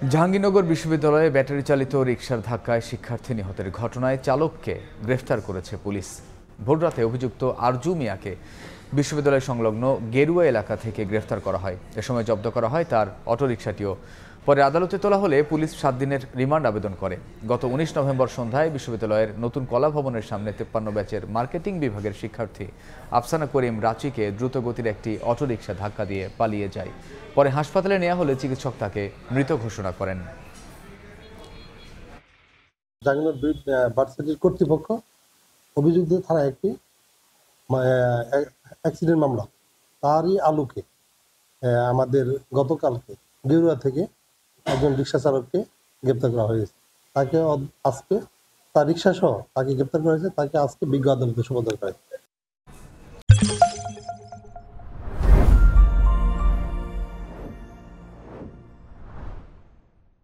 জাহাঙ্গীরনগর বিশ্ববিদ্যালয়ে ব্যাটারি চালিত রিকশার ধাক্কায় শিক্ষার্থী নিহতের ঘটনায় চালককে গ্রেফতার করেছে পুলিশ। ভোররাতে অভিযুক্ত আরজু মিয়াকে বিশ্ববিদ্যালয় সংলগ্ন গেরুয়া এলাকা থেকে গ্রেফতার করা হয়। এ সময় জব্দ করা হয় তার অটোরিকশাটিও। পরে আদালতে তোলা হলে পুলিশ 7 দিনের রিমান্ড আবেদন করে। গত 19 নভেম্বর সন্ধ্যায় বিশ্ববিদ্যালয়ের নতুন কলা ভবনের সামনে 53 ব্যাচের মার্কেটিং বিভাগের শিক্ষার্থী আফসানা করিম রাচিকে দ্রুতগতির একটি অটোরিকশা ধাক্কা দিয়ে পালিয়ে যায়। পরে হাসপাতালে নেওয়া হলে চিকিৎসক তাকে মৃত ঘোষণা করেন। জাহাঙ্গীরনগর ভার্সিটির কর্তৃপক্ষ অভিযুক্ত থানায় একটি অ্যাক্সিডেন্ট মামলা, তারই আলোকে আমাদের গতকালকে গেরুয়া থেকে একজন রিক্সা চালককে গ্রেপ্তার করা হয়েছে। তাকে আজকে তার রিক্সা সহ তাকে গ্রেপ্তার করা হয়েছে, তাকে আজকে বিজ্ঞ আদালতে সোপর্দ করা হয়েছে।